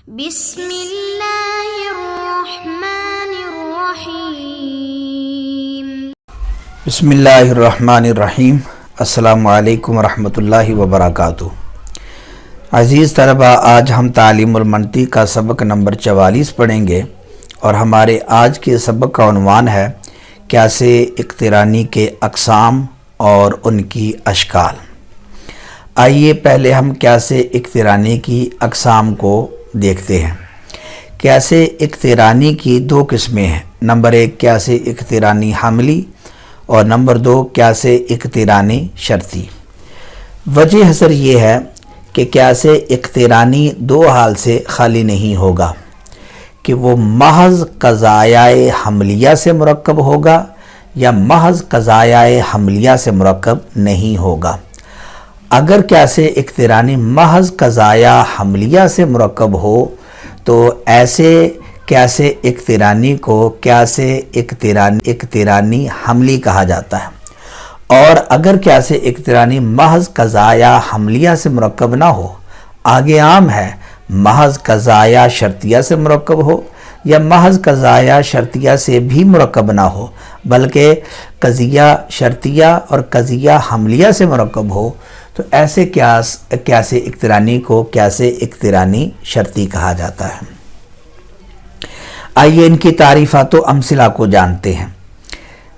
بسم اللہ الرحمن الرحیم۔ بسم اللہ الرحمن الرحیم۔ السلام علیکم ورحمۃ اللہ وبرکاتہ۔ عزیز طلبہ، آج ہم تعلیم المنطق کا سبق نمبر 44 پڑھیں گے اور ہمارے آج کے سبق کا عنوان ہے قیاس اقترانی کے اقسام اور ان کی اشکال۔ آئیے پہلے ہم قیاس اقترانی کی اقسام کو دیکھتے ہیں۔ قیاس اقترانی کی دو قسمیں ہیں۔ نمبر 1 قیاس اقترانی حملی اور نمبر 2 قیاس اقترانی شرطی۔ وجہ حسر یہ ہے کہ قیاس اقترانی دو حال سے خالی نہیں ہوگا کہ وہ محض قضایہ حملیہ سے مرکب ہوگا یا محض قضایہ حملیہ سے مرکب نہیں ہوگا۔ اگر قیاس اقترانی محض قضایہ حملیہ سے مرکب ہو تو ایسے قیاس اقترانی کو قیاس اقترانی حملی کہا جاتا ہے، اور اگر قیاس اقترانی محض قضایہ حملیہ سے مرکب نہ ہو، آگے عام ہے محض قضایہ شرطیہ سے مرکب ہو یا محض قضایہ شرطیہ سے بھی مرکب نہ ہو بلکہ قضیہ شرطیہ اور قضیہ حملیہ سے مرکب ہو، تو ایسے قیاس اقترانی کو قیاس اقترانی شرطی کہا جاتا ہے۔ آئیے ان کی تعریفات و امثلہ کو جانتے ہیں۔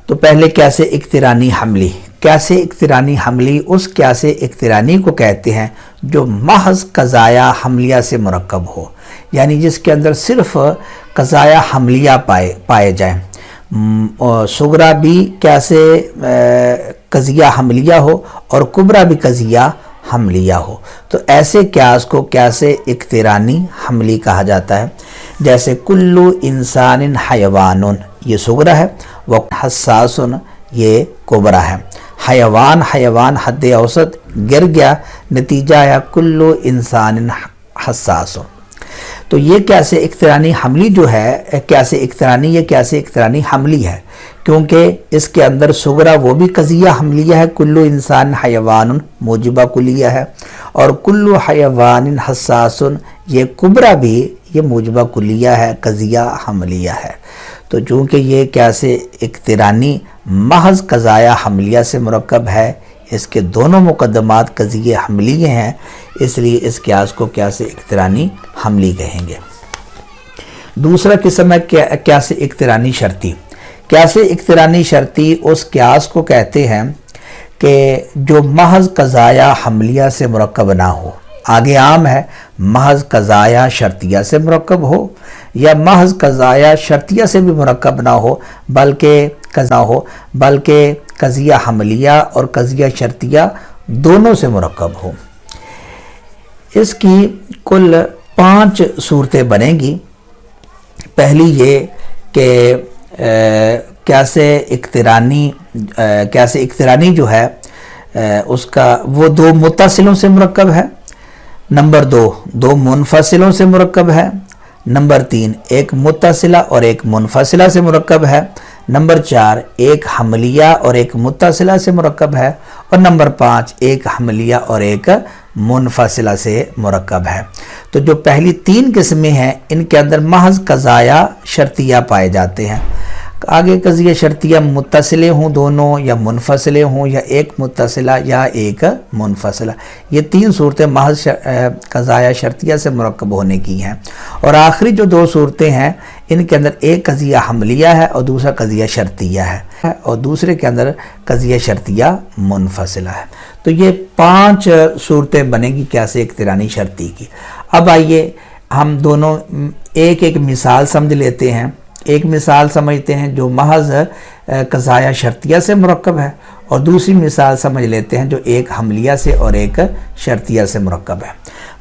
تو پہلے قیاس اقترانی حملی۔ قیاس اقترانی حملی اس قیاس اقترانی کو کہتے ہیں جو محض قضایہ حملیہ سے مرکب ہو، یعنی جس کے اندر صرف قضایہ حملیہ پائے جائیں، صغریٰ بھی قیاس قضیہ حملیہ ہو اور کبریٰ بھی قضیہ حملیہ ہو، تو ایسے قیاس کو قیاس اقترانی حملی کہا جاتا ہے۔ جیسے کل انسان حیوان، یہ صغریٰ ہے، وہ حساس، یہ کبریٰ ہے۔ حیوان حد اوسط گر گیا، نتیجہ آیا کل انسان حساس۔ تو یہ قیاس اقترانی حملی جو ہے قیاس اقترانی حملی ہے، کیونکہ اس کے اندر صغریٰ وہ بھی قضیہ حملیہ ہے، کل انسان حیوان موجبہ کلیہ ہے، اور کل حیوان حساس یہ کبریٰ بھی یہ موجبہ کلیہ ہے، قضیہ حملیہ ہے۔ تو چونکہ یہ قیاس اقترانی محض قضایہ حملیہ سے مرکب ہے، اس کے دونوں مقدمات قضیہ حملیہ ہیں، اس لیے اس قیاس کو قیاس اقترانی حملی کہیں گے۔ دوسرا قسم ہے قیاس اقترانی شرطی۔ قیاس اقترانی شرطی اس قیاس کو کہتے ہیں کہ جو محض قضایہ حملیہ سے مرکب نہ ہو، آگے عام ہے محض قضایہ شرطیہ سے مرکب ہو یا محض قضایہ شرطیہ سے بھی مرکب نہ ہو بلکہ قضیہ حملیہ اور قضیہ شرطیہ دونوں سے مرکب ہو۔ اس کی کل 5 صورتیں بنیں گی۔ پہلی یہ کہ قیاس اقترانی جو ہے اس کا وہ 2 متصلوں سے مرکب ہے، نمبر 2 منفصلوں سے مرکب ہے، نمبر 3 ایک متصلہ اور ایک منفصلہ سے مرکب ہے، نمبر 4 ایک حملیہ اور ایک متصلہ سے مرکب ہے، اور نمبر 5 ایک حملیہ اور ایک منفصلہ سے مرکب ہے۔ تو جو پہلی 3 قسمیں ہیں ان کے اندر محض قضایہ شرطیہ پائے جاتے ہیں۔ آگے قضیہ شرطیہ متصلے ہوں دونوں یا منفصلے ہوں یا ایک متصلہ یا ایک منفصلہ، یہ 3 صورتیں محض قضایہ شرطیہ سے مرکب ہونے کی ہیں، اور آخری جو 2 صورتیں ہیں ان کے اندر ایک قضیہ حملیہ ہے اور دوسرا قضیہ شرطیہ ہے، اور دوسرے کے اندر قضیہ شرطیہ منفصلہ ہے۔ تو یہ 5 صورتیں بنے گی قیاس اقترانی شرطی کی۔ اب آئیے ہم دونوں ایک مثال سمجھ لیتے ہیں۔ ایک مثال سمجھتے ہیں جو محض قضایہ شرطیہ سے مرکب ہے، اور دوسری مثال سمجھ لیتے ہیں جو ایک حملیہ سے اور ایک شرطیہ سے مرکب ہے۔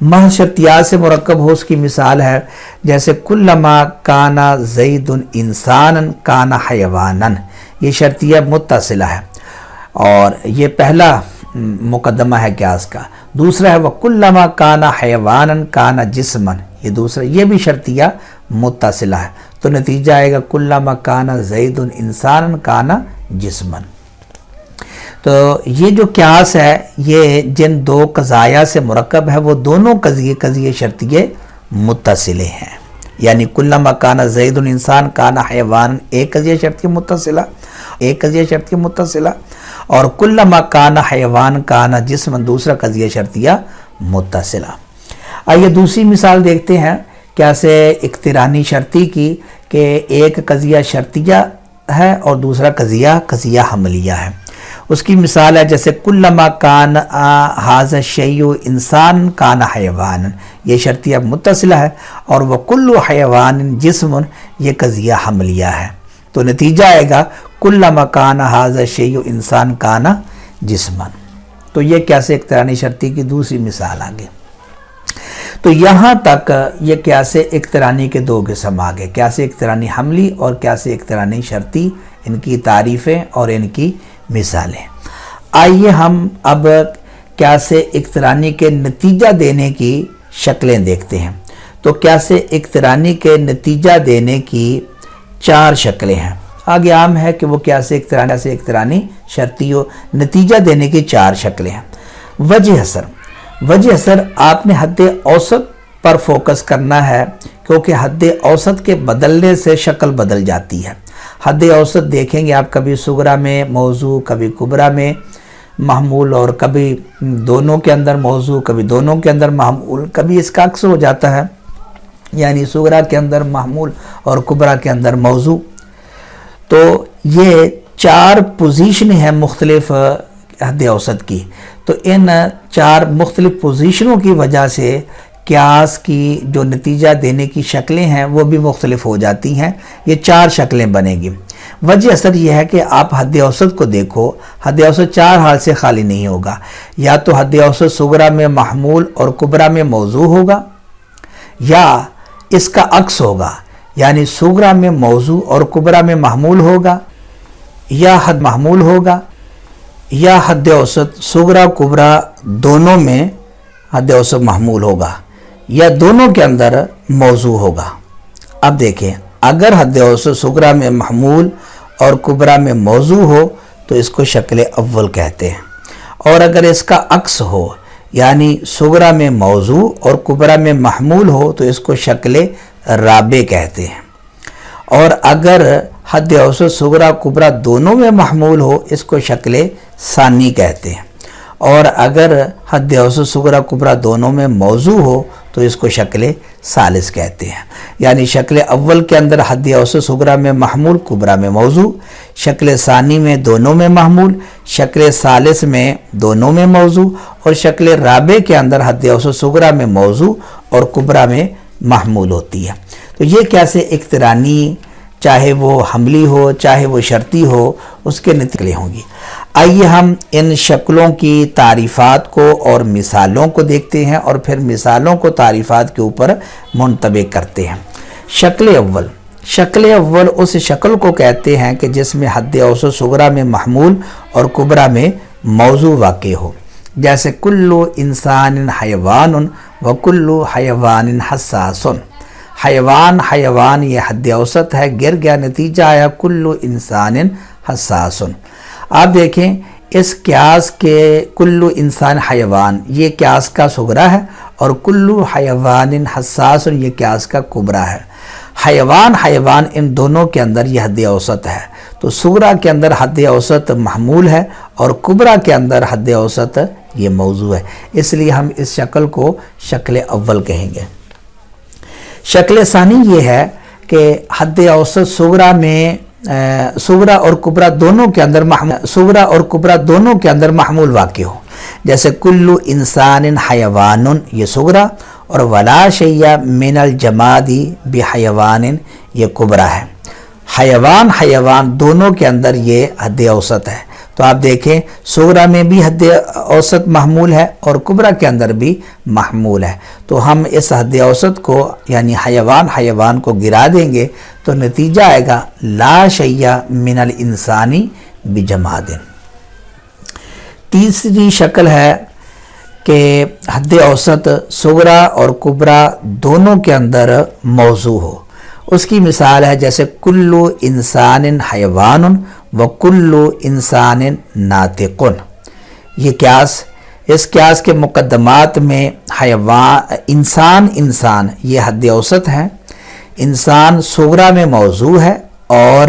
محض شرطیہ سے مرکب ہو اس کی مثال ہے جیسے کلما کانا زید انسانا کانا حیوانا، یہ شرطیہ متصلہ ہے اور یہ پہلا مقدمہ ہے قیاس کا۔ دوسرا ہے وَكُلَّمَا كَانَ حَيَوَانًا كَانَ جِسْمًا، یہ دوسرا، یہ بھی شرطیہ متصلہ ہے، تو نتیجہ آئے گا کلما کانا زید انسان کانا جسمن۔ تو یہ جو قیاس ہے یہ جن 2 قضایہ سے مرکب ہے وہ دونوں قضیے شرطیے متصلے ہیں، یعنی کلما کان زید انسان کان حیوان ایک قضیہ شرطیہ متصلہ، اور کلما کان حیوان کان جسم دوسرا قضیہ شرطیہ متصلہ۔ آئیے دوسری مثال دیکھتے ہیں کیسے اقترانی شرطی کی، کہ ایک قضیہ شرطیہ ہے اور دوسرا قضیہ حملیہ ہے۔ اس کی مثال ہے جیسے کلما کان ھذا الشیء انسان کان حیوان، یہ شرطیہ متصلہ ہے، اور وہ کل حیوان جسم، یہ قضیہ حملیہ ہے۔ تو نتیجہ آئے گا کلما کان ھذا الشیء انسان کان جسما۔ تو یہ کیسے اقترانی شرطی کی دوسری مثال آگے۔ تو یہاں تک یہ کیسے اقترانی کے دو قسم آگے، کیسے اقترانی حملی اور کیسے اقترانی شرطی، ان کی تعریفیں اور ان کی مثالیں۔ آئیے ہم اب کیسے اقترانی کے نتیجہ دینے کی شکلیں دیکھتے ہیں۔ تو کیسے اقترانی کے نتیجہ دینے کی 4 شکلیں ہیں۔ آگے عام ہے کہ وہ کیسے اقترانی شرطی و نتیجہ دینے کی 4 شکلیں ہیں۔ وجہ اثر آپ نے حد اوسط پر فوکس کرنا ہے، کیونکہ حد اوسط کے بدلنے سے شکل بدل جاتی ہے۔ حد اوسط دیکھیں گے آپ، کبھی صغرا میں موضوع، کبھی کبرا میں محمول، اور کبھی دونوں کے اندر موضوع، کبھی دونوں کے اندر محمول، کبھی اس کا عکس ہو جاتا ہے، یعنی صغرا کے اندر محمول اور کبرا کے اندر موضوع۔ تو یہ 4 پوزیشن ہیں مختلف حد اوسط کی۔ تو ان 4 مختلف پوزیشنوں کی وجہ سے قیاس کی جو نتیجہ دینے کی شکلیں ہیں وہ بھی مختلف ہو جاتی ہیں۔ یہ 4 شکلیں بنے گی۔ وجہ اثر یہ ہے کہ آپ حد اوسط کو دیکھو، حد اوسط 4 حال سے خالی نہیں ہوگا، یا تو حد اوسط صغرا میں محمول اور کبرا میں موضوع ہوگا، یا اس کا عکس ہوگا، یعنی صغرا میں موضوع اور کبرا میں محمول ہوگا، یا حد محمول ہوگا، یا حد اوسط صغرا کبرا دونوں میں حد اوسط محمول ہوگا، یا دونوں کے اندر موضوع ہوگا۔ اب دیکھیں، اگر حد اوسط صغرا میں محمول اور کبرا میں موضوع ہو تو اس کو شکل اول کہتے ہیں، اور اگر اس کا عکس ہو، یعنی صغرا میں موضوع اور کبرا میں محمول ہو تو اس کو شکل رابع کہتے ہیں، اور اگر حد اوسط صغرا کبرا دونوں میں محمول ہو اس کو شکل ثانی کہتے ہیں، اور اگر حد اوسط صغرا کبرا دونوں میں موضوع ہو تو اس کو شکل ثالث کہتے ہیں۔ یعنی شکل اول کے اندر حد اوسط صغرا میں محمول، کبرا میں موضوع، شکل ثانی میں دونوں میں محمول، شکل ثالث میں دونوں میں موضوع، اور شکل رابع کے اندر حد اوسط صغرا میں موضوع اور کبرا میں محمول ہوتی ہے۔ تو یہ کیسے اقترانی، چاہے وہ حملی ہو چاہے وہ شرطی ہو، اس کے نتیجے ہوں گی۔ آئیے ہم ان شکلوں کی تعریفات کو اور مثالوں کو دیکھتے ہیں، اور پھر مثالوں کو تعریفات کے اوپر منطبق کرتے ہیں۔ شکل اول اس شکل کو کہتے ہیں کہ جس میں حد اوسط صغرا میں محمول اور کبرا میں موضوع واقع ہو، جیسے کل انسان حیوان و کل حیوان حساس۔ حیوان یہ حد اوسط ہے، گر گیا، نتیجہ آیا کل انسان حساس۔ آپ دیکھیں اس قیاس کے کل انسان حیوان، یہ قیاس کا صغرا ہے، اور کل حیوان حساس یہ قیاس کا کبرا ہے۔ حیوان ان دونوں کے اندر یہ حد اوسط ہے، تو صغرا کے اندر حد اوسط محمول ہے اور کبرا کے اندر حد اوسط یہ موضوع ہے، اس لیے ہم اس شکل کو شکل اول کہیں گے۔ شکل ثانی یہ ہے کہ حد اوسط صغرا اور کبرا دونوں کے اندر محمول واقع ہو، جیسے کل انسان حیوان یہ صغرا، اور ولا شیء من الجماد بحیوان یہ کبرا ہے۔ حیوان دونوں کے اندر یہ حد اوسط ہے، تو آپ دیکھیں صغرا میں بھی حد اوسط محمول ہے اور کبرا کے اندر بھی محمول ہے، تو ہم اس حد اوسط کو یعنی حیوان کو گرا دیں گے تو نتیجہ آئے گا لا شیء من الانسانی بجماد۔ تیسری شکل ہے کہ حد اوسط صغرا اور کبرا دونوں کے اندر موضوع ہو۔ اس کی مثال ہے جیسے کل انسان حیوان و کل انسان ناطق۔ یہ قیاس اس قیاس کے مقدمات میں حیوان انسان یہ حد اوسط ہے، انسان صغرا میں موضوع ہے اور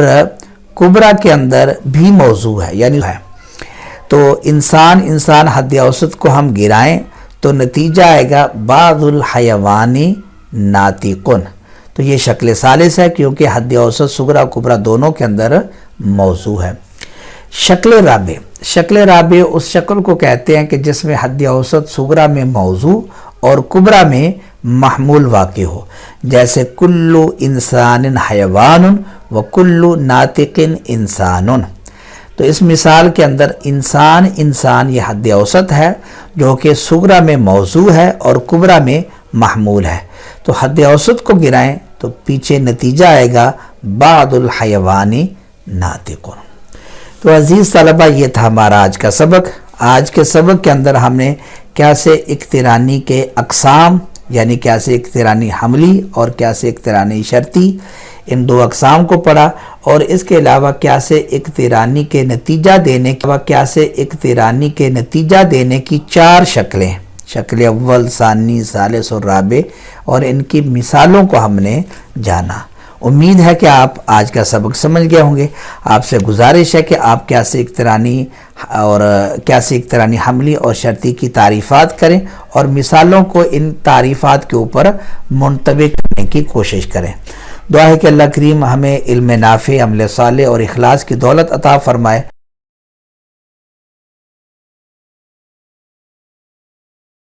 کبرا کے اندر بھی موضوع ہے یعنی ہے۔ تو انسان حد اوسط کو ہم گرائیں تو نتیجہ آئے گا بعض الحیوانی ناطقن، تو یہ شکل ثالث ہے کیونکہ حد اوسط صغرا کبرا دونوں کے اندر موضوع ہے۔ شکل رابع اس شکل کو کہتے ہیں کہ جس میں حد اوسط صغرا میں موضوع اور کبرا میں محمول واقع ہو، جیسے کل انسان حیوان و کل ناطق انسان۔ تو اس مثال کے اندر انسان یہ حد اوسط ہے جو کہ صغرا میں موضوع ہے اور کبرا میں محمول ہے، تو حد اوسط کو گرائیں تو پیچھے نتیجہ آئے گا بعض الحیوانی ناطق۔ تو عزیز طلبہ، یہ تھا ہمارا آج کا سبق۔ آج کے سبق کے اندر ہم نے قیاس اقترانی کے اقسام یعنی قیاس اقترانی حملی اور قیاس اقترانی شرطی، ان دو اقسام کو پڑھا، اور اس کے علاوہ قیاس اقترانی کے نتیجہ دینے کی 4 شکلیں، شکل اول، ثانی، ثالث اور رابع، اور ان کی مثالوں کو ہم نے جانا۔ امید ہے کہ آپ آج کا سبق سمجھ گئے ہوں گے۔ آپ سے گزارش ہے کہ آپ قیاس اقترانی حملی اور شرطی کی تعریفات کریں اور مثالوں کو ان تعریفات کے اوپر منطبق کرنے کی کوشش کریں۔ دعا ہے کہ اللہ کریم ہمیں علم نافع، عمل صالح اور اخلاص کی دولت عطا فرمائے۔